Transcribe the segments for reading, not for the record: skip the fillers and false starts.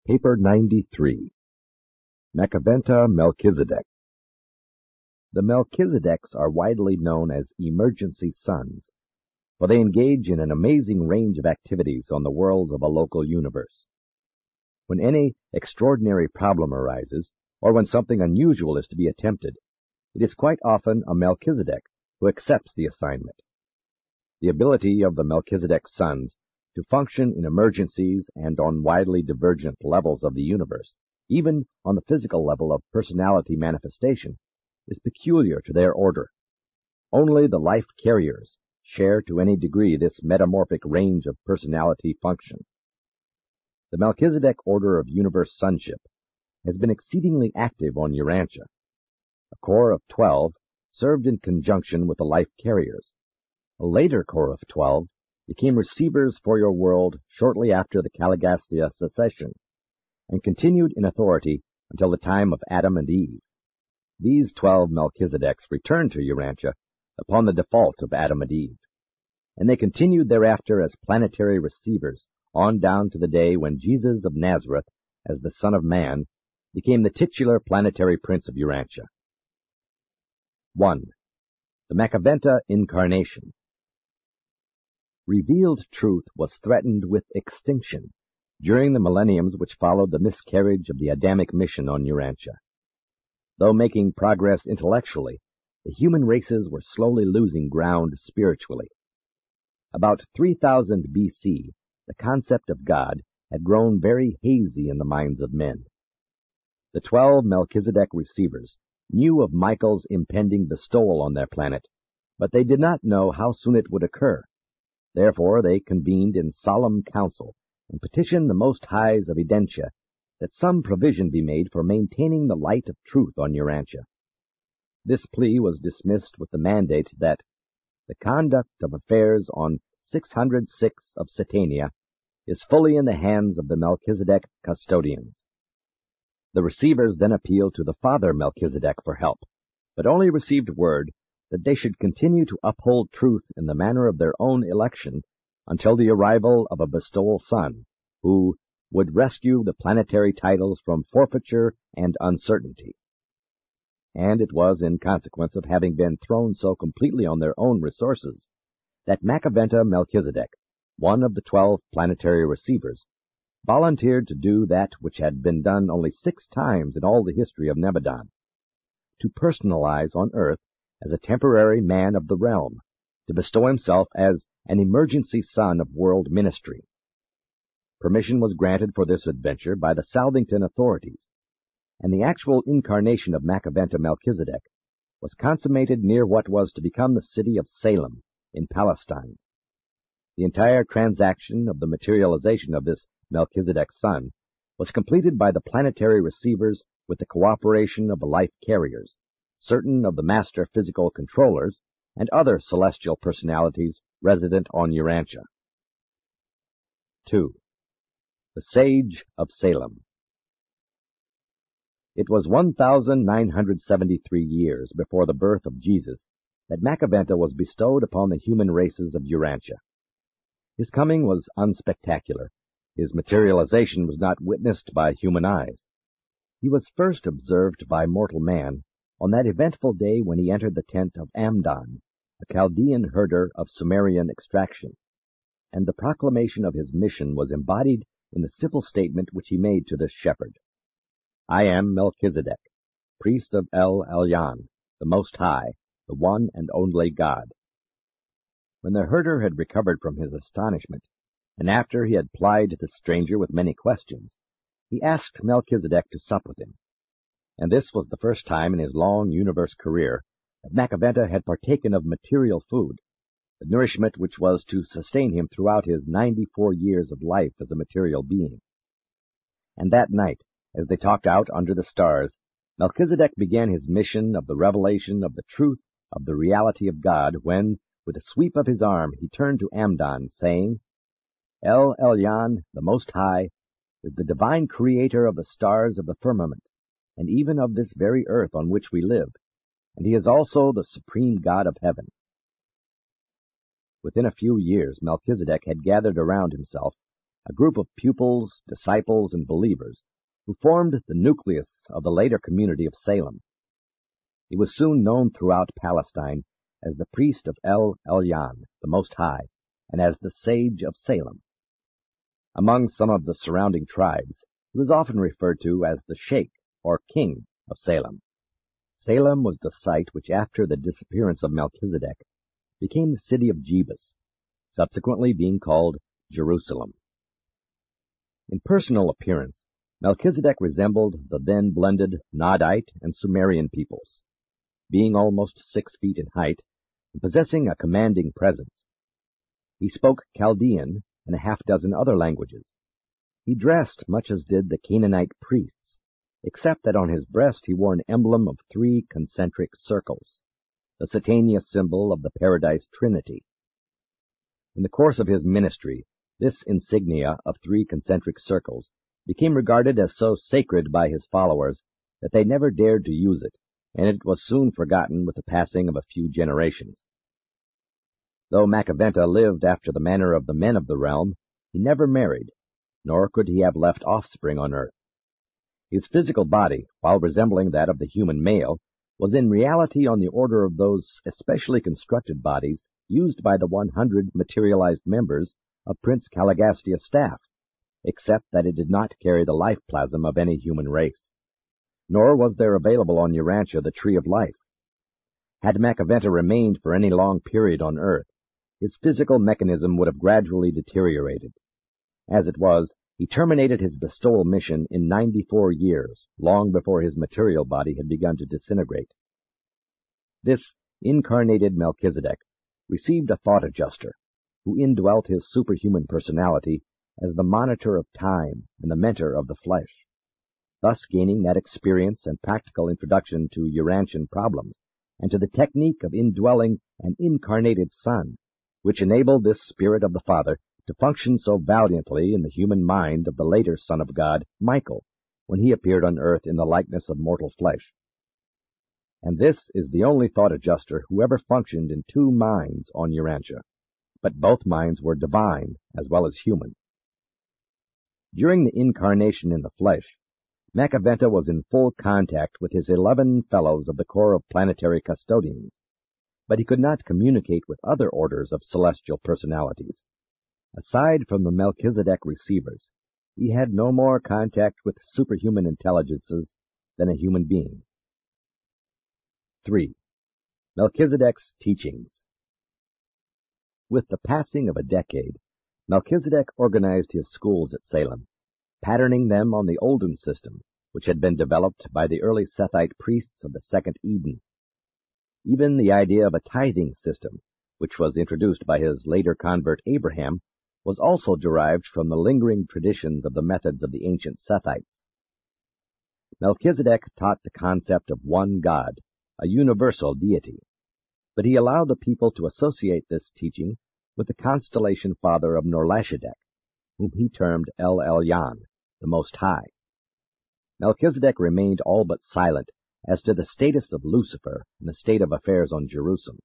Paper 93. Machiventa Melchizedek. The Melchizedeks are widely known as emergency sons, for they engage in an amazing range of activities on the worlds of a local universe. When any extraordinary problem arises, or when something unusual is to be attempted, it is quite often a Melchizedek who accepts the assignment. The ability of the Melchizedek sons to function in emergencies and on widely divergent levels of the universe, even on the physical level of personality manifestation, is peculiar to their order. Only the life carriers share to any degree this metamorphic range of personality function. The Melchizedek order of universe sonship has been exceedingly active on Urantia. A corps of 12 served in conjunction with the life carriers. A later corps of 12 became receivers for your world shortly after the Caligastia secession, and continued in authority until the time of Adam and Eve. These 12 Melchizedeks returned to Urantia upon the default of Adam and Eve, and they continued thereafter as planetary receivers on down to the day when Jesus of Nazareth, as the Son of Man, became the titular planetary prince of Urantia. 1. The Machiventa Incarnation. Revealed truth was threatened with extinction during the millenniums which followed the miscarriage of the Adamic mission on Urantia. Though making progress intellectually, the human races were slowly losing ground spiritually. About 3000 B.C., the concept of God had grown very hazy in the minds of men. The 12 Melchizedek receivers knew of Michael's impending bestowal on their planet, but they did not know how soon it would occur. Therefore they convened in solemn council and petitioned the Most Highs of Edentia that some provision be made for maintaining the light of truth on Urantia. This plea was dismissed with the mandate that the conduct of affairs on 606 of Satania is fully in the hands of the Melchizedek custodians. The receivers then appealed to the father Melchizedek for help, but only received word that they should continue to uphold truth in the manner of their own election until the arrival of a bestowal son, who would rescue the planetary titles from forfeiture and uncertainty. And it was in consequence of having been thrown so completely on their own resources that Machiventa Melchizedek, one of the 12 planetary receivers, volunteered to do that which had been done only 6 times in all the history of Nebadon, to personalize on Earth as a temporary man of the realm, to bestow himself as an emergency son of world ministry. Permission was granted for this adventure by the Salvington authorities, and the actual incarnation of Machiventa Melchizedek was consummated near what was to become the city of Salem in Palestine. The entire transaction of the materialization of this Melchizedek son was completed by the planetary receivers with the cooperation of the life carriers, certain of the master physical controllers, and other celestial personalities resident on Urantia. 2. The Sage of Salem. It was 1973 years before the birth of Jesus that Machiventa was bestowed upon the human races of Urantia. His coming was unspectacular. His materialization was not witnessed by human eyes. He was first observed by mortal man on that eventful day when he entered the tent of Amdon, a Chaldean herder of Sumerian extraction, and the proclamation of his mission was embodied in the civil statement which he made to this shepherd. I am Melchizedek, priest of El Elyon, the Most High, the one and only God. When the herder had recovered from his astonishment, and after he had plied the stranger with many questions, he asked Melchizedek to sup with him. And this was the first time in his long universe career that Machiventa had partaken of material food, the nourishment which was to sustain him throughout his 94 years of life as a material being. And that night, as they talked out under the stars, Melchizedek began his mission of the revelation of the truth of the reality of God when, with a sweep of his arm, he turned to Amdon, saying, El Elyon, the Most High, is the divine creator of the stars of the firmament, and even of this very earth on which we live, and he is also the supreme God of heaven. Within a few years, Melchizedek had gathered around himself a group of pupils, disciples, and believers who formed the nucleus of the later community of Salem. He was soon known throughout Palestine as the priest of El Elyon, the Most High, and as the sage of Salem. Among some of the surrounding tribes, he was often referred to as the Sheikh, or King, of Salem. Salem was the site which, after the disappearance of Melchizedek, became the city of Jebus, subsequently being called Jerusalem. In personal appearance, Melchizedek resembled the then blended Nodite and Sumerian peoples. Being almost 6 feet in height and possessing a commanding presence, he spoke Chaldean and a half-dozen other languages. He dressed much as did the Canaanite priests, except that on his breast he wore an emblem of 3 concentric circles, the Satanic symbol of the Paradise Trinity. In the course of his ministry, this insignia of 3 concentric circles became regarded as so sacred by his followers that they never dared to use it, and it was soon forgotten with the passing of a few generations. Though Machiventa lived after the manner of the men of the realm, he never married, nor could he have left offspring on earth. His physical body, while resembling that of the human male, was in reality on the order of those especially constructed bodies used by the 100 materialized members of Prince Caligastia's staff, except that it did not carry the life plasm of any human race. Nor was there available on Urantia the Tree of Life. Had Machiventa remained for any long period on Earth, his physical mechanism would have gradually deteriorated. As it was, he terminated his bestowal mission in 94 years, long before his material body had begun to disintegrate. This incarnated Melchizedek received a thought adjuster, who indwelt his superhuman personality as the monitor of time and the mentor of the flesh, thus gaining that experience and practical introduction to Urantian problems and to the technique of indwelling an incarnated Son, which enabled this Spirit of the Father to function so valiantly in the human mind of the later Son of God, Michael, when he appeared on earth in the likeness of mortal flesh. And this is the only thought adjuster who ever functioned in 2 minds on Urantia, but both minds were divine as well as human. During the incarnation in the flesh, Machiventa was in full contact with his 11 fellows of the Corps of Planetary Custodians, but he could not communicate with other orders of celestial personalities. Aside from the Melchizedek receivers, he had no more contact with superhuman intelligences than a human being. 3. Melchizedek's teachings. With the passing of a decade, Melchizedek organized his schools at Salem, patterning them on the olden system, which had been developed by the early Sethite priests of the Second Eden. Even the idea of a tithing system, which was introduced by his later convert Abraham, was also derived from the lingering traditions of the methods of the ancient Sethites. Melchizedek taught the concept of one God, a universal deity, but he allowed the people to associate this teaching with the constellation father of Melchizedek, whom he termed El Elyon, the Most High. Melchizedek remained all but silent as to the status of Lucifer and the state of affairs on Jerusalem.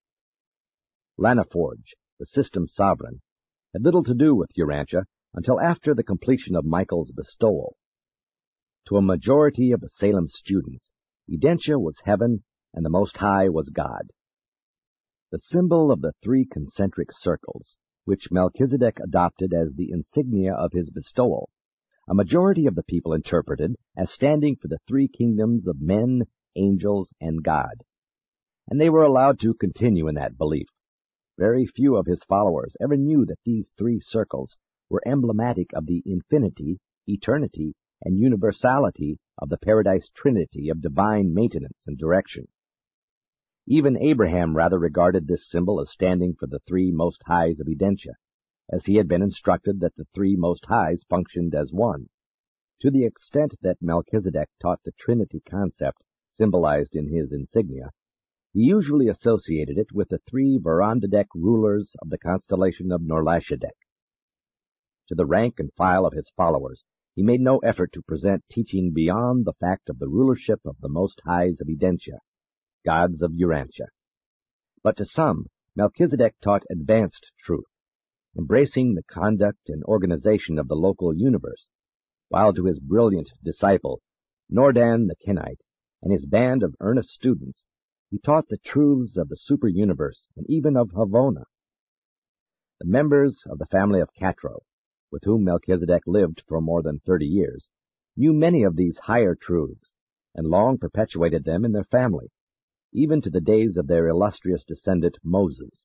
Lanaforge, the system sovereign, had little to do with Urantia until after the completion of Michael's bestowal. To a majority of the Salem students, Urantia was heaven and the Most High was God. The symbol of the 3 concentric circles, which Melchizedek adopted as the insignia of his bestowal, a majority of the people interpreted as standing for the 3 kingdoms of men, angels, and God, and they were allowed to continue in that belief. Very few of his followers ever knew that these 3 circles were emblematic of the infinity, eternity, and universality of the Paradise Trinity of divine maintenance and direction. Even Abraham rather regarded this symbol as standing for the 3 Most Highs of Urantia, as he had been instructed that the 3 Most Highs functioned as one. To the extent that Melchizedek taught the Trinity concept symbolized in his insignia, he usually associated it with the 3 Verandadek rulers of the constellation of Melchizedek. To the rank and file of his followers, he made no effort to present teaching beyond the fact of the rulership of the Most Highs of Urantia, gods of Urantia. But to some, Melchizedek taught advanced truth, embracing the conduct and organization of the local universe, while to his brilliant disciple, Nordan the Kenite, and his band of earnest students, he taught the truths of the super-universe and even of Havona. The members of the family of Catro, with whom Melchizedek lived for more than 30 years, knew many of these higher truths, and long perpetuated them in their family, even to the days of their illustrious descendant Moses,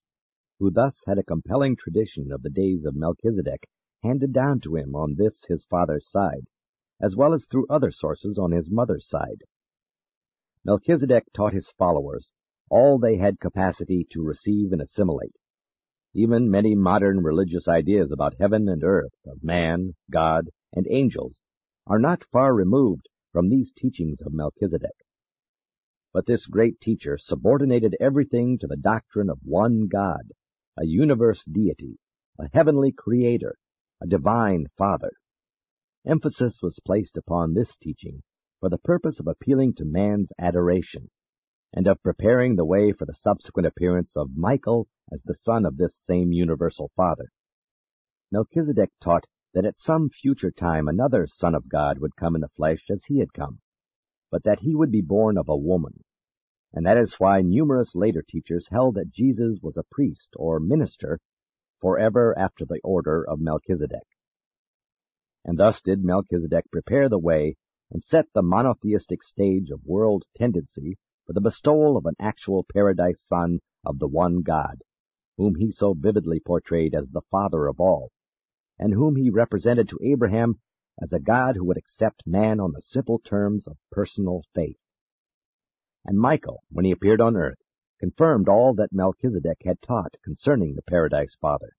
who thus had a compelling tradition of the days of Melchizedek handed down to him on this his father's side, as well as through other sources on his mother's side. Melchizedek taught his followers all they had capacity to receive and assimilate. Even many modern religious ideas about heaven and earth, of man, God, and angels, are not far removed from these teachings of Melchizedek. But this great teacher subordinated everything to the doctrine of one God, a universe deity, a heavenly creator, a divine Father. Emphasis was placed upon this teaching for the purpose of appealing to man's adoration, and of preparing the way for the subsequent appearance of Michael as the son of this same universal Father. Melchizedek taught that at some future time another Son of God would come in the flesh as he had come, but that he would be born of a woman, and that is why numerous later teachers held that Jesus was a priest or minister forever after the order of Melchizedek. And thus did Melchizedek prepare the way and set the monotheistic stage of world tendency for the bestowal of an actual paradise Son of the one God, whom he so vividly portrayed as the Father of all, and whom he represented to Abraham as a God who would accept man on the simple terms of personal faith. And Michael, when he appeared on earth, confirmed all that Melchizedek had taught concerning the Paradise Father.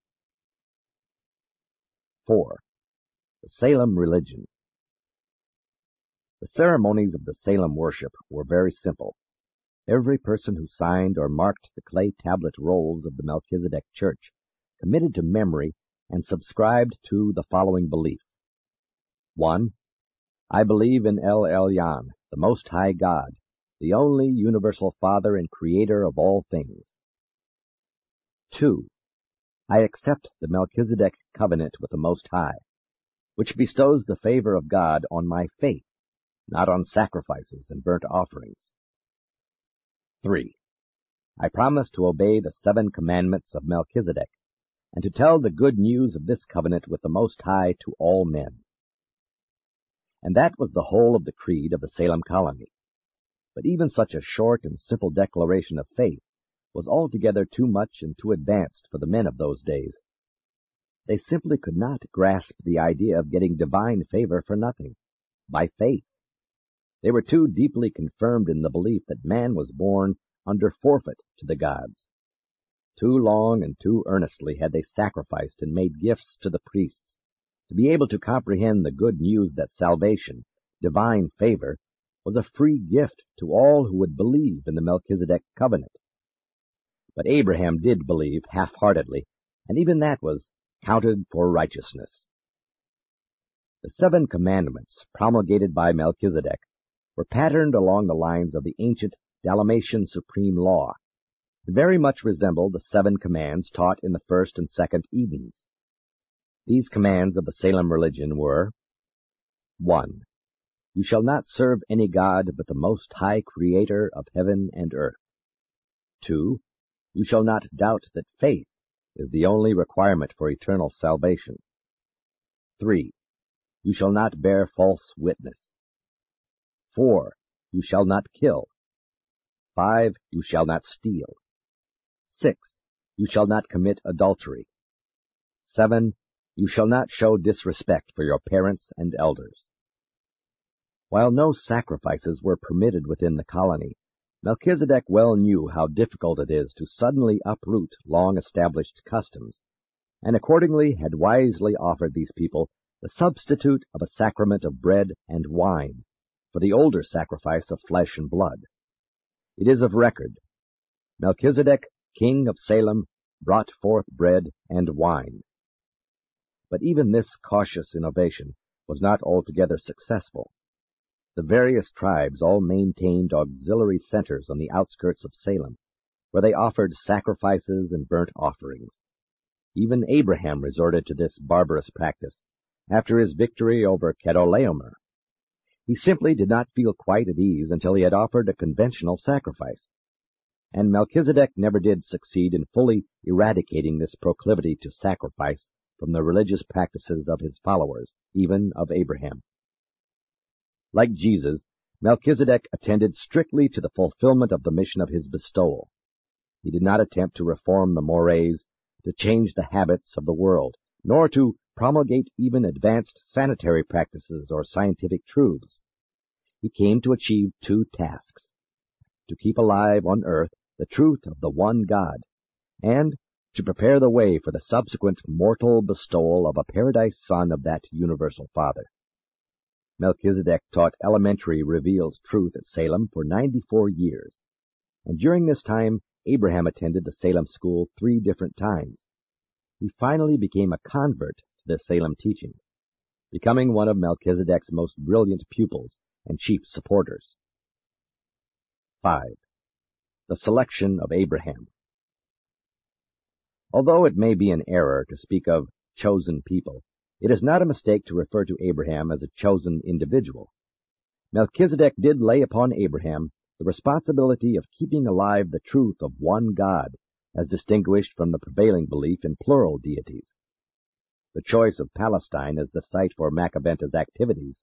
4. The Salem Religion. The ceremonies of the Salem worship were very simple. Every person who signed or marked the clay tablet rolls of the Melchizedek Church committed to memory and subscribed to the following belief. 1. I believe in El Elyon, the Most High God, the only universal Father and Creator of all things. 2. I accept the Melchizedek covenant with the Most High, which bestows the favor of God on my faith, not on sacrifices and burnt offerings. 3. I promise to obey the 7 commandments of Melchizedek, and to tell the good news of this covenant with the Most High to all men. And that was the whole of the creed of the Salem colony. But even such a short and simple declaration of faith was altogether too much and too advanced for the men of those days. They simply could not grasp the idea of getting divine favor for nothing, by faith. They were too deeply confirmed in the belief that man was born under forfeit to the gods. Too long and too earnestly had they sacrificed and made gifts to the priests to be able to comprehend the good news that salvation, divine favor, was a free gift to all who would believe in the Melchizedek covenant. But Abraham did believe half-heartedly, and even that was counted for righteousness. The 7 commandments promulgated by Melchizedek were patterned along the lines of the ancient Dalmatian supreme law, and very much resembled the 7 commands taught in the first and second Edens. These commands of the Salem religion were: 1. You shall not serve any god but the Most High Creator of heaven and earth. 2. You shall not doubt that faith is the only requirement for eternal salvation. 3. You shall not bear false witness. 4. You shall not kill. 5. You shall not steal. 6. You shall not commit adultery. 7. You shall not show disrespect for your parents and elders. While no sacrifices were permitted within the colony, Melchizedek well knew how difficult it is to suddenly uproot long-established customs, and accordingly had wisely offered these people the substitute of a sacrament of bread and wine for the older sacrifice of flesh and blood. It is of record, Melchizedek, king of Salem, brought forth bread and wine. But even this cautious innovation was not altogether successful. The various tribes all maintained auxiliary centers on the outskirts of Salem, where they offered sacrifices and burnt offerings. Even Abraham resorted to this barbarous practice after his victory over Chedorlaomer. He simply did not feel quite at ease until he had offered a conventional sacrifice, and Melchizedek never did succeed in fully eradicating this proclivity to sacrifice from the religious practices of his followers, even of Abraham. Like Jesus, Melchizedek attended strictly to the fulfillment of the mission of his bestowal. He did not attempt to reform the mores, to change the habits of the world, nor to promulgate even advanced sanitary practices or scientific truths. He came to achieve two tasks: to keep alive on earth the truth of the one God, and to prepare the way for the subsequent mortal bestowal of a paradise son of that universal Father. Melchizedek taught elementary revealed truth at Salem for 94 years, and during this time Abraham attended the Salem school 3 different times. He finally became a convert to the Salem teachings, becoming one of Melchizedek's most brilliant pupils and chief supporters. 5. The selection of Abraham. Although it may be an error to speak of chosen people, it is not a mistake to refer to Abraham as a chosen individual. Melchizedek did lay upon Abraham the responsibility of keeping alive the truth of one God, as distinguished from the prevailing belief in plural deities. The choice of Palestine as the site for Machiventa's activities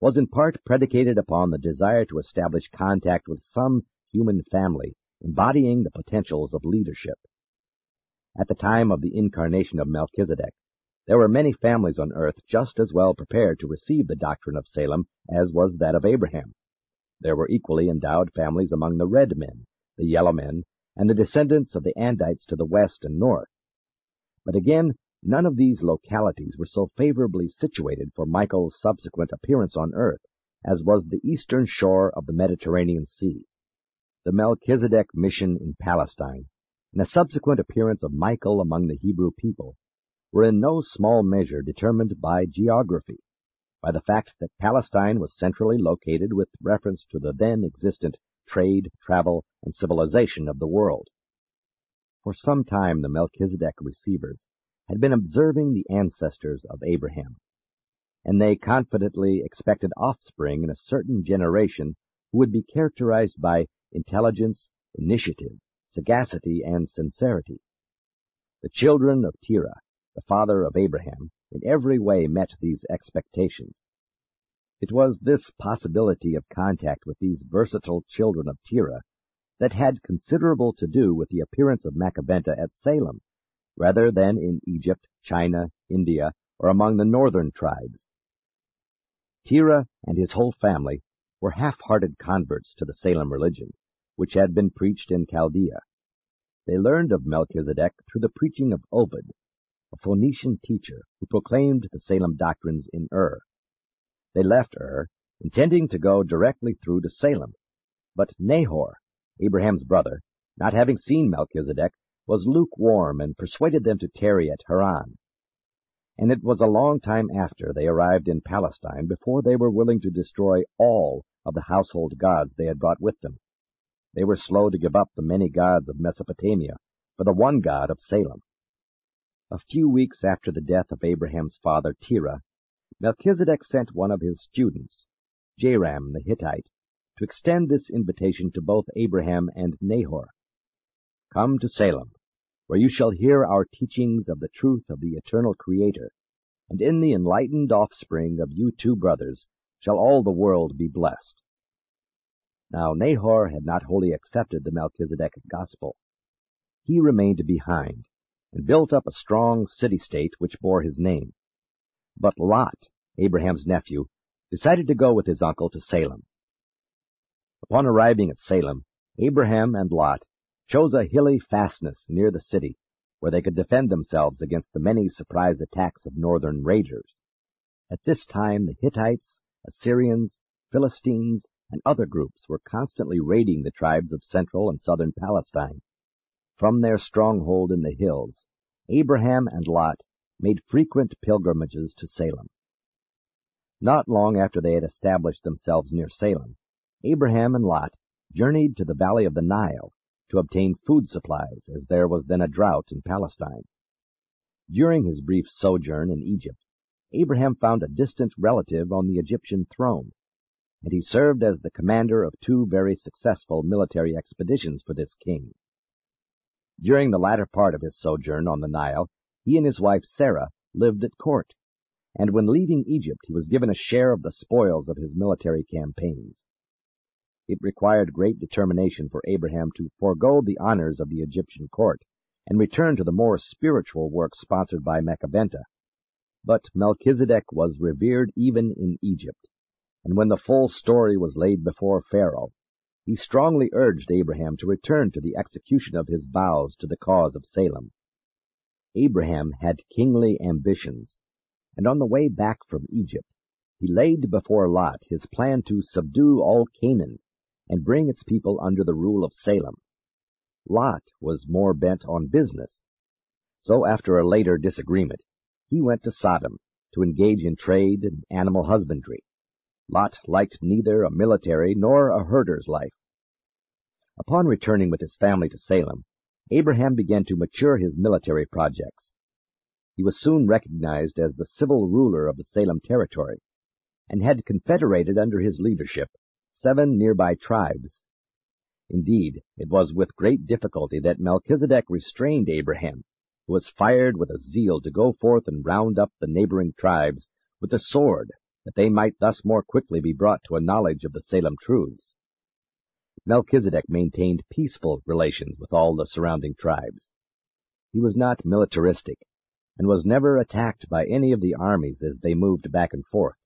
was in part predicated upon the desire to establish contact with some human family embodying the potentials of leadership. At the time of the incarnation of Melchizedek, there were many families on earth just as well prepared to receive the doctrine of Salem as was that of Abraham. There were equally endowed families among the red men, the yellow men, and the descendants of the Andites to the west and north. But again, none of these localities were so favorably situated for Michael's subsequent appearance on earth as was the eastern shore of the Mediterranean Sea. The Melchizedek mission in Palestine, and the subsequent appearance of Michael among the Hebrew people, were in no small measure determined by geography, by the fact that Palestine was centrally located with reference to the then existent trade, travel, and civilization of the world. For some time the Melchizedek receivers had been observing the ancestors of Abraham, and they confidently expected offspring in a certain generation who would be characterized by intelligence, initiative, sagacity, and sincerity. The children of Terah, the father of Abraham, in every way met these expectations. It was this possibility of contact with these versatile children of Terah that had considerable to do with the appearance of Machiventa at Salem, rather than in Egypt, China, India, or among the northern tribes. Terah and his whole family were half-hearted converts to the Salem religion, which had been preached in Chaldea. They learned of Melchizedek through the preaching of Obed, a Phoenician teacher who proclaimed the Salem doctrines in Ur. They left Ur, intending to go directly through to Salem, but Nahor, Abraham's brother, not having seen Melchizedek, was lukewarm and persuaded them to tarry at Haran. And it was a long time after they arrived in Palestine before they were willing to destroy all of the household gods they had brought with them. They were slow to give up the many gods of Mesopotamia for the one God of Salem. A few weeks after the death of Abraham's father Terah, Melchizedek sent one of his students, Jaram the Hittite, to extend this invitation to both Abraham and Nahor. "Come to Salem, where you shall hear our teachings of the truth of the eternal Creator, and in the enlightened offspring of you 2 brothers shall all the world be blessed." Now Nahor had not wholly accepted the Melchizedek gospel. He remained behind, and built up a strong city-state which bore his name. But Lot, Abraham's nephew, decided to go with his uncle to Salem. Upon arriving at Salem, Abraham and Lot chose a hilly fastness near the city, where they could defend themselves against the many surprise attacks of northern raiders. At this time the Hittites, Assyrians, Philistines, and other groups were constantly raiding the tribes of central and southern Palestine. From their stronghold in the hills, Abraham and Lot made frequent pilgrimages to Salem. Not long after they had established themselves near Salem, Abraham and Lot journeyed to the valley of the Nile to obtain food supplies, as there was then a drought in Palestine. During his brief sojourn in Egypt, Abraham found a distant relative on the Egyptian throne, and he served as the commander of two very successful military expeditions for this king. During the latter part of his sojourn on the Nile, he and his wife Sarah lived at court, and when leaving Egypt he was given a share of the spoils of his military campaigns. It required great determination for Abraham to forego the honors of the Egyptian court and return to the more spiritual work sponsored by Machiventa. But Melchizedek was revered even in Egypt, and when the full story was laid before Pharaoh, he strongly urged Abraham to return to the execution of his vows to the cause of Salem. Abraham had kingly ambitions, and on the way back from Egypt, he laid before Lot his plan to subdue all Canaan and bring its people under the rule of Salem. Lot was more bent on business, so after a later disagreement, he went to Sodom to engage in trade and animal husbandry. Lot liked neither a military nor a herder's life. Upon returning with his family to Salem, Abraham began to mature his military projects. He was soon recognized as the civil ruler of the Salem territory, and had confederated under his leadership 7 nearby tribes. Indeed, it was with great difficulty that Melchizedek restrained Abraham, who was fired with a zeal to go forth and round up the neighboring tribes with the sword, that they might thus more quickly be brought to a knowledge of the Salem truths. Melchizedek maintained peaceful relations with all the surrounding tribes. He was not militaristic, and was never attacked by any of the armies as they moved back and forth.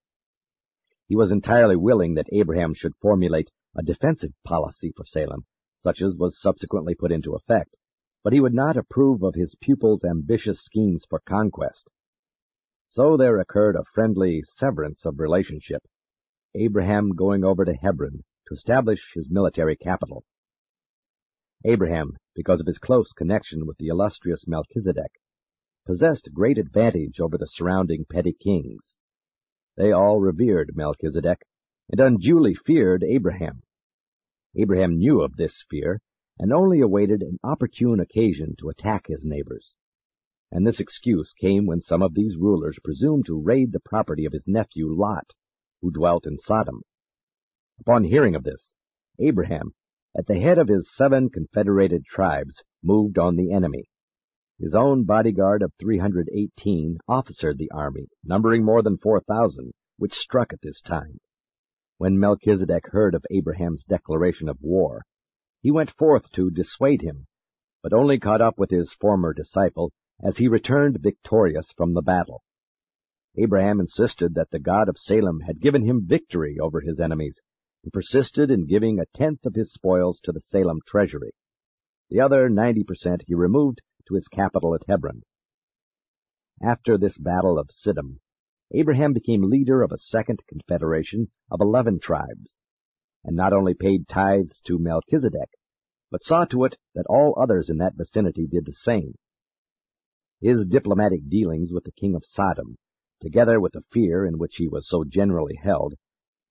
He was entirely willing that Abraham should formulate a defensive policy for Salem, such as was subsequently put into effect, but he would not approve of his pupil's ambitious schemes for conquest. So there occurred a friendly severance of relationship, Abraham going over to Hebron to establish his military capital. Abraham, because of his close connection with the illustrious Melchizedek, possessed great advantage over the surrounding petty kings. They all revered Melchizedek, and unduly feared Abraham. Abraham knew of this fear, and only awaited an opportune occasion to attack his neighbors. And this excuse came when some of these rulers presumed to raid the property of his nephew Lot, who dwelt in Sodom. Upon hearing of this, Abraham, at the head of his 7 confederated tribes, moved on the enemy. His own bodyguard of 318 officered the army, numbering more than 4,000, which struck at this time. When Melchizedek heard of Abraham's declaration of war, he went forth to dissuade him, but only caught up with his former disciple as he returned victorious from the battle. Abraham insisted that the God of Salem had given him victory over his enemies, and persisted in giving 1/10 of his spoils to the Salem treasury. The other 90% he removed to his capital at Hebron. After this battle of Siddim, Abraham became leader of a second confederation of 11 tribes, and not only paid tithes to Melchizedek, but saw to it that all others in that vicinity did the same. His diplomatic dealings with the king of Sodom, together with the fear in which he was so generally held,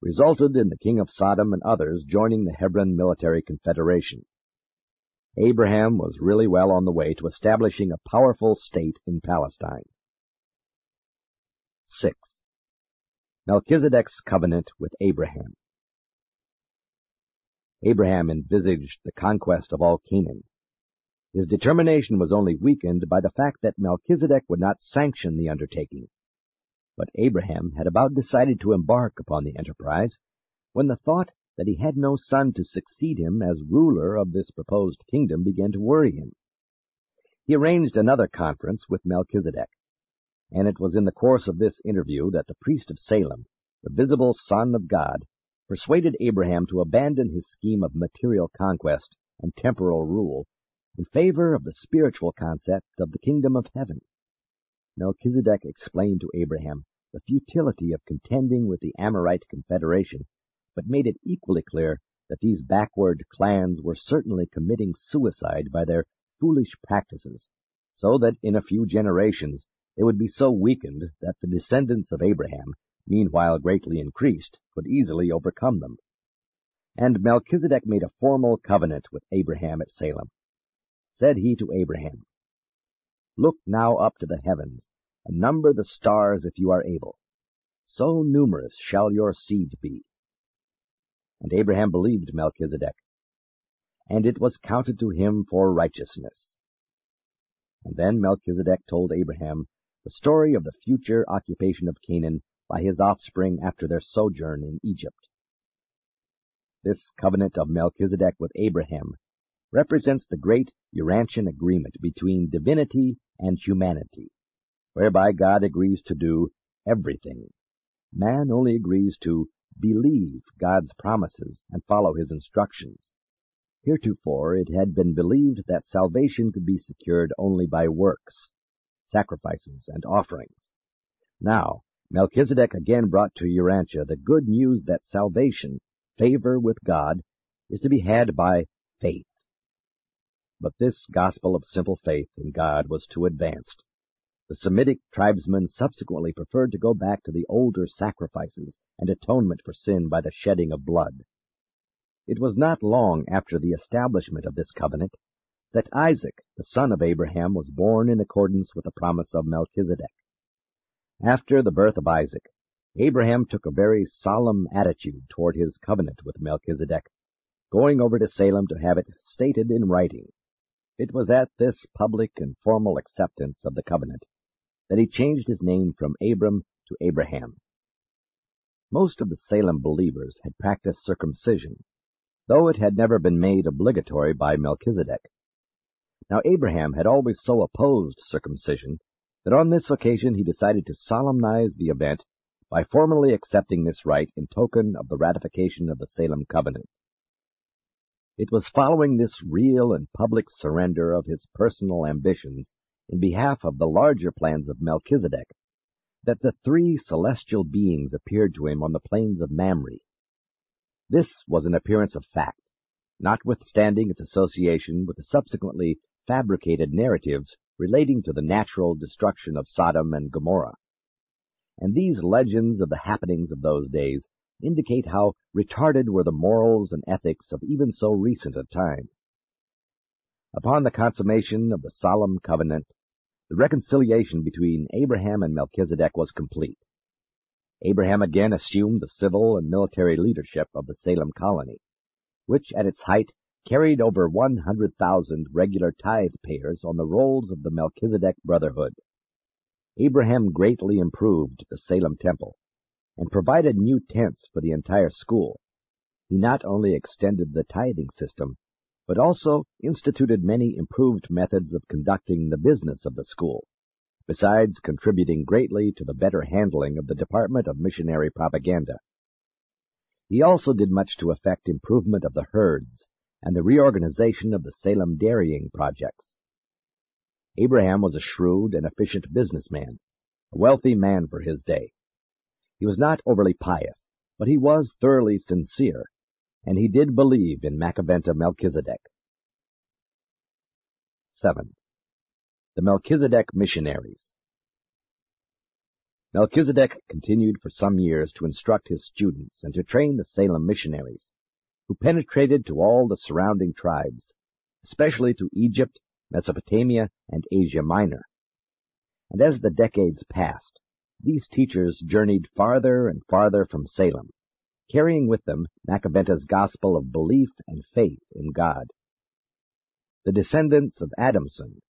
resulted in the king of Sodom and others joining the Hebron Military Confederation. Abraham was really well on the way to establishing a powerful state in Palestine. 6. Melchizedek's covenant with Abraham. Abraham envisaged the conquest of all Canaan. His determination was only weakened by the fact that Melchizedek would not sanction the undertaking. But Abraham had about decided to embark upon the enterprise when the thought that he had no son to succeed him as ruler of this proposed kingdom began to worry him. He arranged another conference with Melchizedek, and it was in the course of this interview that the priest of Salem, the visible Son of God, persuaded Abraham to abandon his scheme of material conquest and temporal rule in favor of the spiritual concept of the kingdom of heaven. Melchizedek explained to Abraham the futility of contending with the Amorite confederation, but made it equally clear that these backward clans were certainly committing suicide by their foolish practices, so that in a few generations they would be so weakened that the descendants of Abraham, meanwhile greatly increased, could easily overcome them. And Melchizedek made a formal covenant with Abraham at Salem. Said he to Abraham, Look now up to the heavens, and number the stars if you are able. So numerous shall your seed be. And Abraham believed Melchizedek, and it was counted to him for righteousness. And then Melchizedek told Abraham the story of the future occupation of Canaan by his offspring after their sojourn in Egypt. This covenant of Melchizedek with Abraham represents the great Urantian agreement between divinity and humanity, whereby God agrees to do everything. Man only agrees to believe God's promises and follow his instructions. Heretofore it had been believed that salvation could be secured only by works, sacrifices, and offerings. Now, Melchizedek again brought to Urantia the good news that salvation, favor with God, is to be had by faith. But this gospel of simple faith in God was too advanced. The Semitic tribesmen subsequently preferred to go back to the older sacrifices and atonement for sin by the shedding of blood. It was not long after the establishment of this covenant that Isaac, the son of Abraham, was born in accordance with the promise of Melchizedek. After the birth of Isaac, Abraham took a very solemn attitude toward his covenant with Melchizedek, going over to Salem to have it stated in writing. It was at this public and formal acceptance of the covenant that he changed his name from Abram to Abraham. Most of the Salem believers had practiced circumcision, though it had never been made obligatory by Melchizedek. Now Abraham had always so opposed circumcision that on this occasion he decided to solemnize the event by formally accepting this rite in token of the ratification of the Salem covenant. It was following this real and public surrender of his personal ambitions in behalf of the larger plans of Melchizedek that the three celestial beings appeared to him on the plains of Mamre. This was an appearance of fact, notwithstanding its association with the subsequently fabricated narratives relating to the natural destruction of Sodom and Gomorrah. And these legends of the happenings of those days indicate how retarded were the morals and ethics of even so recent a time. Upon the consummation of the solemn covenant, the reconciliation between Abraham and Melchizedek was complete. Abraham again assumed the civil and military leadership of the Salem colony, which at its height carried over 100,000 regular tithe-payers on the rolls of the Melchizedek Brotherhood. Abraham greatly improved the Salem temple and provided new tents for the entire school. He not only extended the tithing system, but also instituted many improved methods of conducting the business of the school, besides contributing greatly to the better handling of the Department of Missionary Propaganda. He also did much to effect improvement of the herds and the reorganization of the Salem dairying projects. Abraham was a shrewd and efficient businessman, a wealthy man for his day. He was not overly pious, but he was thoroughly sincere, and he did believe in Machiventa Melchizedek. 7. The Melchizedek Missionaries. Melchizedek continued for some years to instruct his students and to train the Salem missionaries, who penetrated to all the surrounding tribes, especially to Egypt, Mesopotamia, and Asia Minor. And as the decades passed, these teachers journeyed farther and farther from Salem, carrying with them Machiventa's gospel of belief and faith in God. The descendants of Adamson,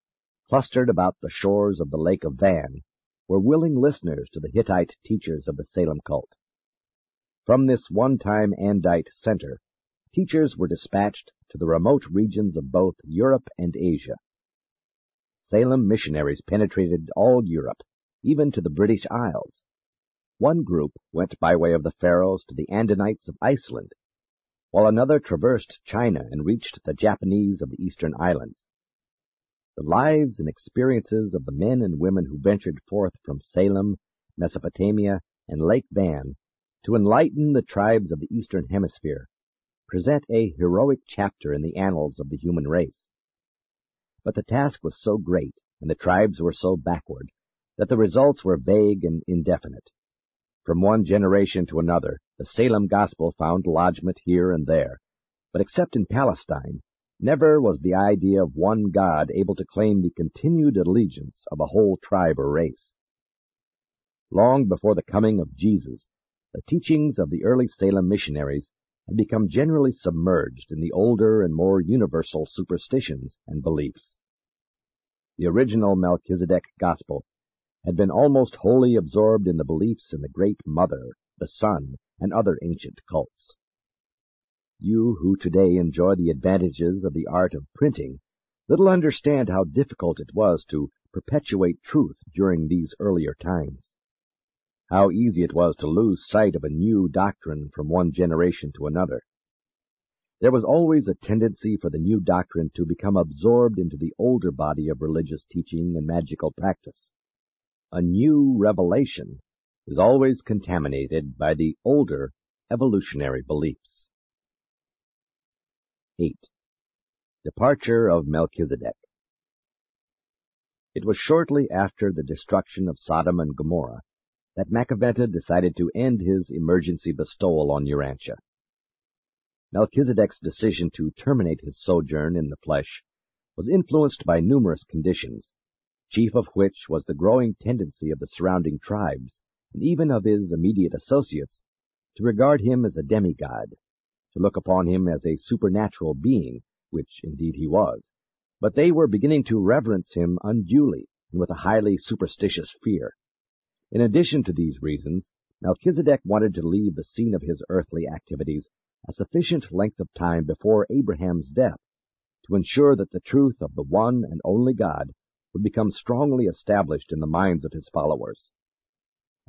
clustered about the shores of the Lake of Van, were willing listeners to the Hittite teachers of the Salem cult. From this one-time Andite center, teachers were dispatched to the remote regions of both Europe and Asia. Salem missionaries penetrated all Europe, even to the British Isles. One group went by way of the Faroes to the Andinites of Iceland, while another traversed China and reached the Japanese of the Eastern Islands. The lives and experiences of the men and women who ventured forth from Salem, Mesopotamia, and Lake Van to enlighten the tribes of the Eastern Hemisphere present a heroic chapter in the annals of the human race. But the task was so great, and the tribes were so backward, that the results were vague and indefinite. From one generation to another, the Salem gospel found lodgment here and there, but except in Palestine, Never was the idea of one God able to claim the continued allegiance of a whole tribe or race. Long before the coming of Jesus, the teachings of the early Salem missionaries had become generally submerged in the older and more universal superstitions and beliefs. The original Melchizedek gospel had been almost wholly absorbed in the beliefs in the Great Mother, the Sun, and other ancient cults. You who today enjoy the advantages of the art of printing little understand how difficult it was to perpetuate truth during these earlier times. How easy it was to lose sight of a new doctrine from one generation to another. There was always a tendency for the new doctrine to become absorbed into the older body of religious teaching and magical practice. A new revelation is always contaminated by the older evolutionary beliefs. 8. Departure of Melchizedek. It was shortly after the destruction of Sodom and Gomorrah that Machiventa decided to end his emergency bestowal on Urantia. Melchizedek's decision to terminate his sojourn in the flesh was influenced by numerous conditions, chief of which was the growing tendency of the surrounding tribes, and even of his immediate associates, to regard him as a demigod, to look upon him as a supernatural being, which indeed he was, but they were beginning to reverence him unduly and with a highly superstitious fear. In addition to these reasons, Melchizedek wanted to leave the scene of his earthly activities a sufficient length of time before Abraham's death to ensure that the truth of the one and only God would become strongly established in the minds of his followers.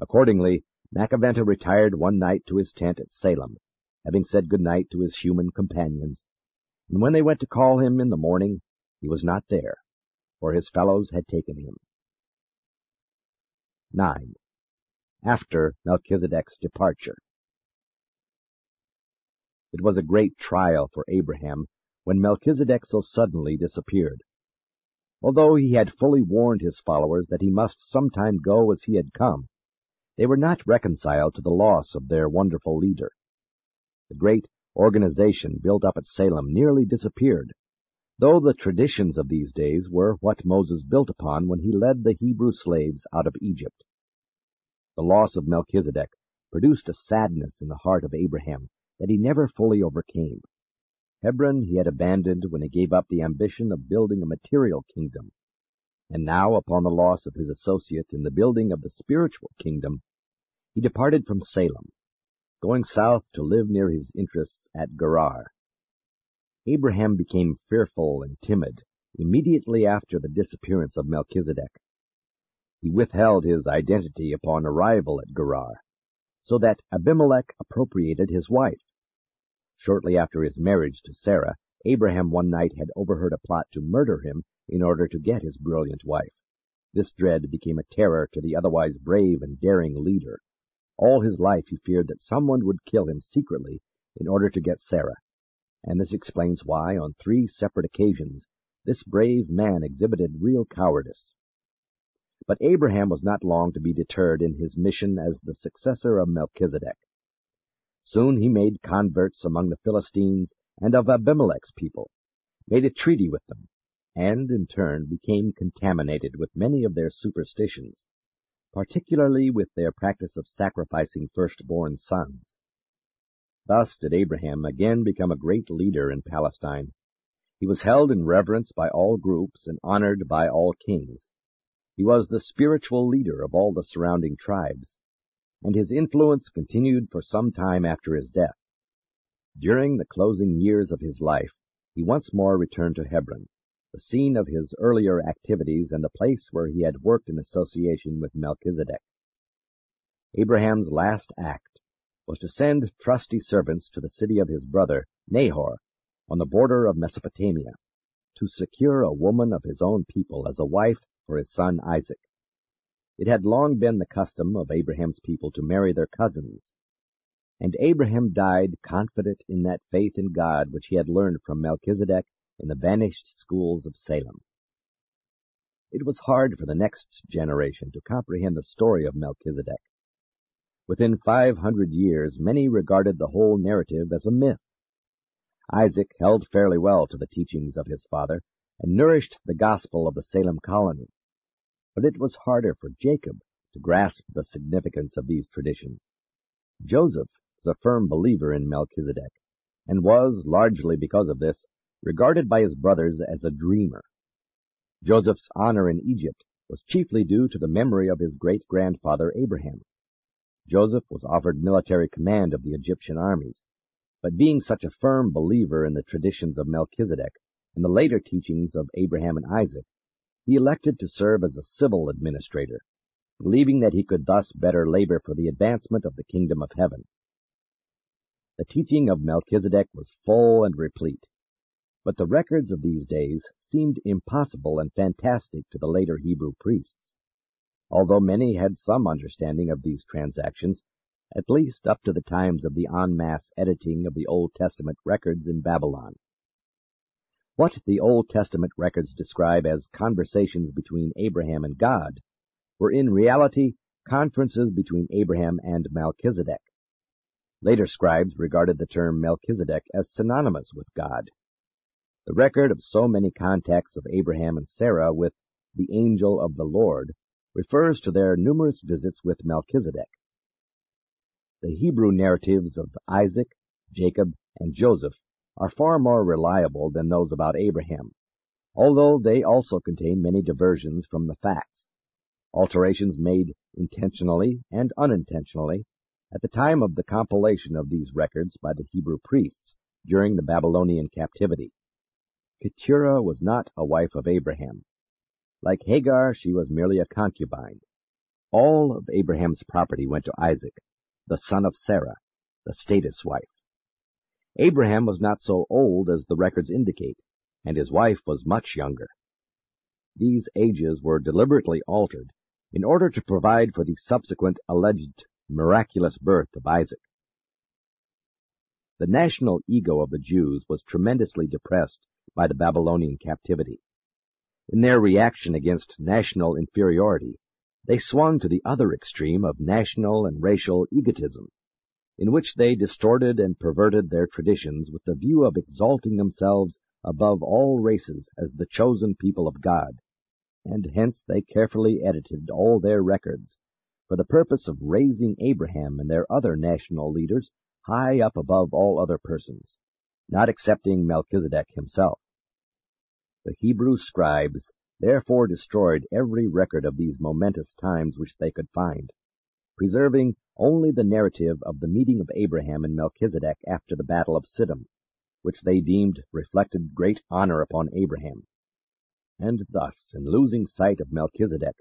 Accordingly, Machiventa retired one night to his tent at Salem, having said good night to his human companions, and when they went to call him in the morning, he was not there, for his fellows had taken him. 9. After Melchizedek's departure. It was a great trial for Abraham when Melchizedek so suddenly disappeared. Although he had fully warned his followers that he must sometime go as he had come, they were not reconciled to the loss of their wonderful leader. The great organization built up at Salem nearly disappeared, though the traditions of these days were what Moses built upon when he led the Hebrew slaves out of Egypt. The loss of Melchizedek produced a sadness in the heart of Abraham that he never fully overcame. Hebron he had abandoned when he gave up the ambition of building a material kingdom, and now, upon the loss of his associate in the building of the spiritual kingdom, he departed from Salem, going south to live near his interests at Gerar. Abraham became fearful and timid immediately after the disappearance of Melchizedek. He withheld his identity upon arrival at Gerar, so that Abimelech appropriated his wife. Shortly after his marriage to Sarah, Abraham one night had overheard a plot to murder him in order to get his brilliant wife. This dread became a terror to the otherwise brave and daring leader. All his life he feared that someone would kill him secretly in order to get Sarah, and this explains why, on 3 separate occasions, this brave man exhibited real cowardice. But Abraham was not long to be deterred in his mission as the successor of Melchizedek. Soon he made converts among the Philistines and of Abimelech's people, made a treaty with them, and in turn became contaminated with many of their superstitions, particularly with their practice of sacrificing firstborn sons. Thus did Abraham again become a great leader in Palestine. He was held in reverence by all groups and honored by all kings. He was the spiritual leader of all the surrounding tribes, and his influence continued for some time after his death. During the closing years of his life, he once more returned to Hebron, the scene of his earlier activities and the place where he had worked in association with Melchizedek. Abraham's last act was to send trusty servants to the city of his brother, Nahor, on the border of Mesopotamia, to secure a woman of his own people as a wife for his son Isaac. It had long been the custom of Abraham's people to marry their cousins, and Abraham died confident in that faith in God which he had learned from Melchizedek in the vanished schools of Salem. It was hard for the next generation to comprehend the story of Melchizedek. Within 500 years, many regarded the whole narrative as a myth. Isaac held fairly well to the teachings of his father and nourished the gospel of the Salem colony. But it was harder for Jacob to grasp the significance of these traditions. Joseph was a firm believer in Melchizedek, and was, largely because of this, regarded by his brothers as a dreamer. Joseph's honor in Egypt was chiefly due to the memory of his great-grandfather Abraham. Joseph was offered military command of the Egyptian armies, but being such a firm believer in the traditions of Melchizedek and the later teachings of Abraham and Isaac, he elected to serve as a civil administrator, believing that he could thus better labor for the advancement of the kingdom of heaven. The teaching of Melchizedek was full and replete, but the records of these days seemed impossible and fantastic to the later Hebrew priests. Although many had some understanding of these transactions, at least up to the times of the en masse editing of the Old Testament records in Babylon. What the Old Testament records describe as conversations between Abraham and God were in reality conferences between Abraham and Melchizedek. Later scribes regarded the term Melchizedek as synonymous with God. The record of so many contacts of Abraham and Sarah with the angel of the Lord refers to their numerous visits with Melchizedek. The Hebrew narratives of Isaac, Jacob, and Joseph are far more reliable than those about Abraham, although they also contain many diversions from the facts, alterations made intentionally and unintentionally at the time of the compilation of these records by the Hebrew priests during the Babylonian captivity. Keturah was not a wife of Abraham. Like Hagar, she was merely a concubine. All of Abraham's property went to Isaac, the son of Sarah, the status wife. Abraham was not so old as the records indicate, and his wife was much younger. These ages were deliberately altered in order to provide for the subsequent alleged miraculous birth of Isaac. The national ego of the Jews was tremendously depressed by the Babylonian captivity. In their reaction against national inferiority, they swung to the other extreme of national and racial egotism, in which they distorted and perverted their traditions with the view of exalting themselves above all races as the chosen people of God, and hence they carefully edited all their records for the purpose of raising Abraham and their other national leaders high up above all other persons, not excepting Melchizedek himself. The Hebrew scribes therefore destroyed every record of these momentous times which they could find, preserving only the narrative of the meeting of Abraham and Melchizedek after the battle of Siddim, which they deemed reflected great honor upon Abraham. And thus, in losing sight of Melchizedek,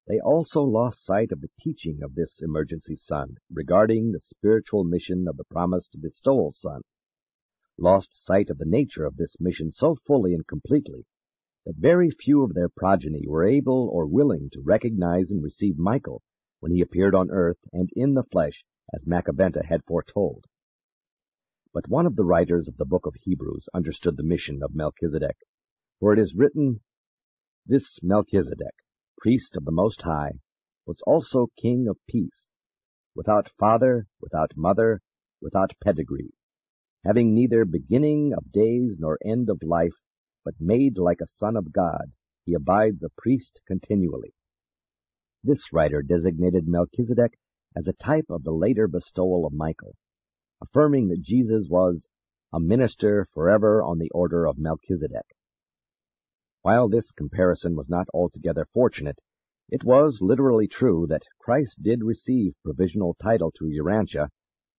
they also lost sight of the teaching of this emergency son regarding the spiritual mission of the promised bestowal son, lost sight of the nature of this mission so fully and completely that very few of their progeny were able or willing to recognize and receive Michael when he appeared on earth and in the flesh, as Machiventa had foretold. But one of the writers of the book of Hebrews understood the mission of Melchizedek, for it is written, "This Melchizedek, priest of the Most High, was also king of peace, without father, without mother, without pedigree, having neither beginning of days nor end of life, but made like a son of God, he abides a priest continually." This writer designated Melchizedek as a type of the later bestowal of Michael, affirming that Jesus was a minister forever on the order of Melchizedek. While this comparison was not altogether fortunate, it was literally true that Christ did receive provisional title to Urantia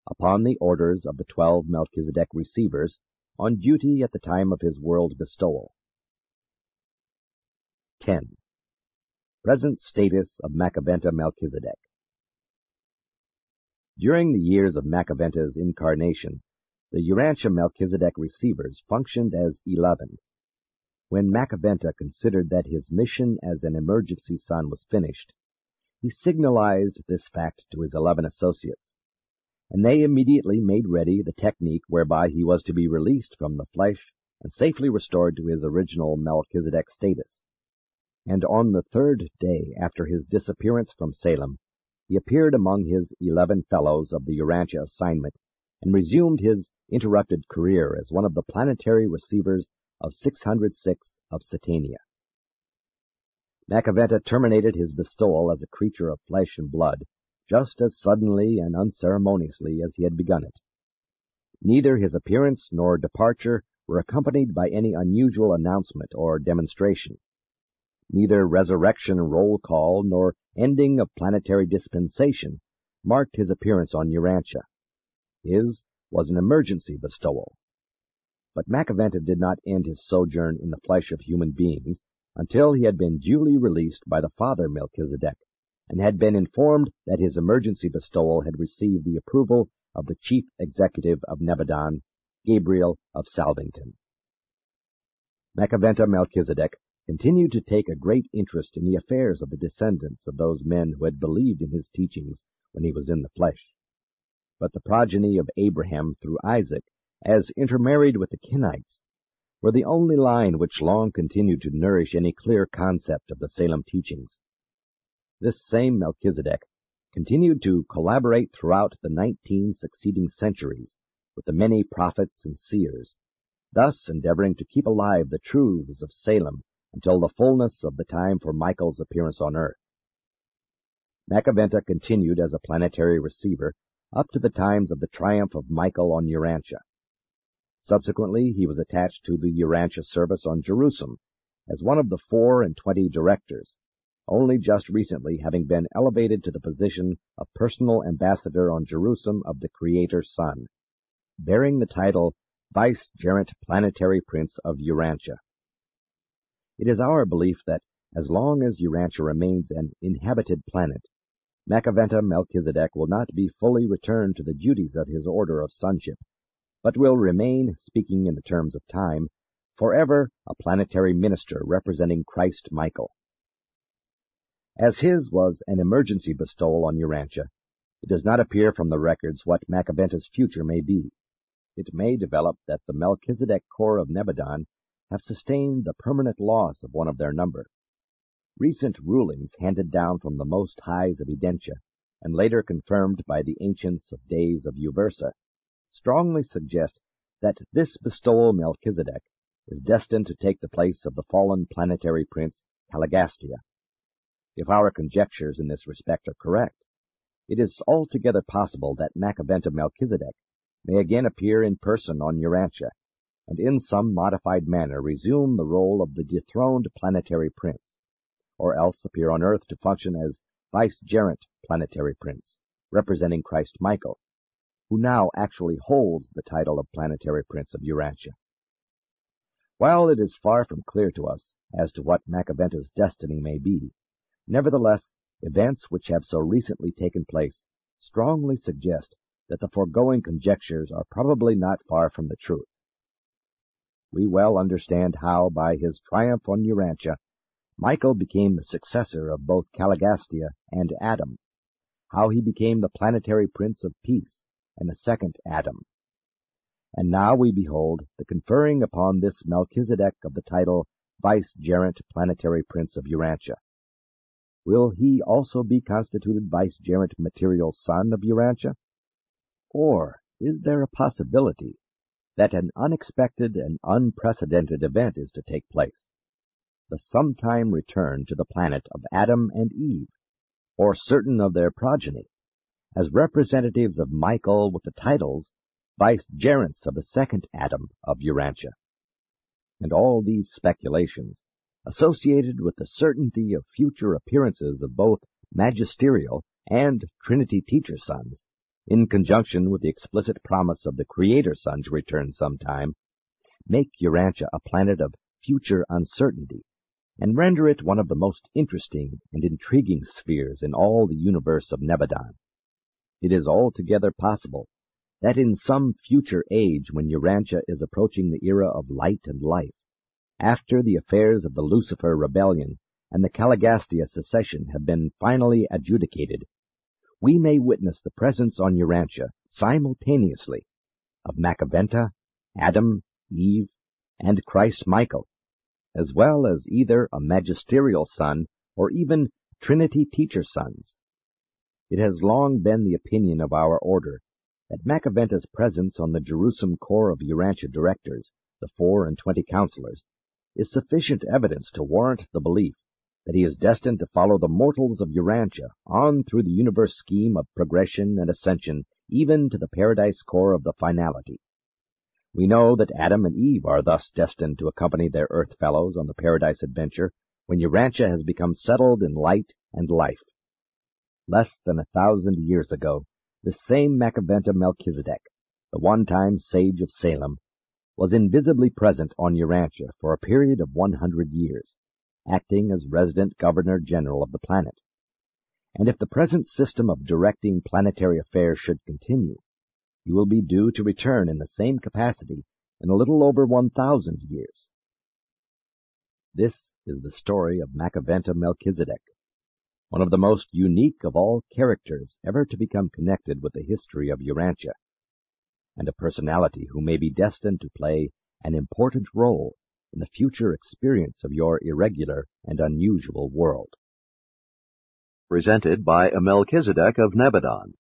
upon the orders of the 12 Melchizedek receivers on duty at the time of his world bestowal. 10. Present status of Machiventa Melchizedek. During the years of Machiventa's incarnation, the Urantia Melchizedek receivers functioned as 11. When Machiventa considered that his mission as an emergency son was finished, he signalized this fact to his 11 associates, and they immediately made ready the technique whereby he was to be released from the flesh and safely restored to his original Melchizedek status. And on the 3rd day after his disappearance from Salem, he appeared among his 11 fellows of the Urantia assignment and resumed his uninterrupted career as one of the planetary receivers of 606 of Satania. Machiventa terminated his bestowal as a creature of flesh and blood, just as suddenly and unceremoniously as he had begun it. Neither his appearance nor departure were accompanied by any unusual announcement or demonstration. Neither resurrection roll call nor ending of planetary dispensation marked his appearance on Urantia. His was an emergency bestowal. But Machiventa did not end his sojourn in the flesh of human beings until he had been duly released by the father Melchizedek, and had been informed that his emergency bestowal had received the approval of the chief executive of Nebadon, Gabriel of Salvington. Machiventa Melchizedek continued to take a great interest in the affairs of the descendants of those men who had believed in his teachings when he was in the flesh. But the progeny of Abraham through Isaac, as intermarried with the Kenites, were the only line which long continued to nourish any clear concept of the Salem teachings. This same Melchizedek continued to collaborate throughout the 19 succeeding centuries with the many prophets and seers, thus endeavoring to keep alive the truths of Salem until the fullness of the time for Michael's appearance on earth. Machiventa continued as a planetary receiver up to the times of the triumph of Michael on Urantia. Subsequently, he was attached to the Urantia service on Jerusalem as one of the 24 directors, only just recently having been elevated to the position of personal ambassador on Jerusalem of the Creator's Son, bearing the title Vicegerent Planetary Prince of Urantia. It is our belief that, as long as Urantia remains an inhabited planet, Machiventa Melchizedek will not be fully returned to the duties of his order of sonship, but will remain, speaking in the terms of time, forever a planetary minister representing Christ Michael. As his was an emergency bestowal on Urantia, it does not appear from the records what Machiventa's future may be. It may develop that the Melchizedek corps of Nebadon have sustained the permanent loss of one of their number. Recent rulings handed down from the Most Highs of Edentia, and later confirmed by the ancients of days of Uversa, strongly suggest that this bestowal Melchizedek is destined to take the place of the fallen planetary prince Caligastia. If our conjectures in this respect are correct, it is altogether possible that Machiventa Melchizedek may again appear in person on Urantia, and in some modified manner resume the role of the dethroned planetary prince, or else appear on earth to function as vicegerent planetary prince, representing Christ Michael, who now actually holds the title of planetary prince of Urantia. While it is far from clear to us as to what Machiventa's destiny may be, nevertheless, events which have so recently taken place strongly suggest that the foregoing conjectures are probably not far from the truth. We well understand how, by his triumph on Urantia, Michael became the successor of both Caligastia and Adam, how he became the planetary prince of peace and the second Adam. And now we behold the conferring upon this Melchizedek of the title Vicegerent Planetary Prince of Urantia. Will he also be constituted Vicegerent Material Son of Urantia? Or is there a possibility that an unexpected and unprecedented event is to take place, the sometime return to the planet of Adam and Eve, or certain of their progeny, as representatives of Michael with the titles Vicegerents of the second Adam of Urantia? And all these speculations, associated with the certainty of future appearances of both magisterial and Trinity teacher sons, in conjunction with the explicit promise of the Creator Son to return sometime, make Urantia a planet of future uncertainty, and render it one of the most interesting and intriguing spheres in all the universe of Nebadon. It is altogether possible that in some future age, when Urantia is approaching the era of light and life, after the affairs of the Lucifer rebellion and the Caligastia secession have been finally adjudicated, we may witness the presence on Urantia simultaneously of Machiventa, Adam, Eve, and Christ Michael, as well as either a magisterial son or even Trinity teacher sons. It has long been the opinion of our order that Machiventa's presence on the Jerusalem corps of Urantia directors, the 24 counselors, is sufficient evidence to warrant the belief that he is destined to follow the mortals of Urantia on through the universe scheme of progression and ascension, even to the paradise core of the finality. We know that Adam and Eve are thus destined to accompany their earth fellows on the paradise adventure when Urantia has become settled in light and life. Less than 1,000 years ago, this same Machiventa Melchizedek, the one-time sage of Salem, was invisibly present on Urantia for a period of 100 years, acting as resident governor-general of the planet. And if the present system of directing planetary affairs should continue, he will be due to return in the same capacity in a little over 1,000 years. This is the story of Machiventa Melchizedek, one of the most unique of all characters ever to become connected with the history of Urantia, and a personality who may be destined to play an important role in the future experience of your irregular and unusual world. Presented by a Melchizedek of Nebadon.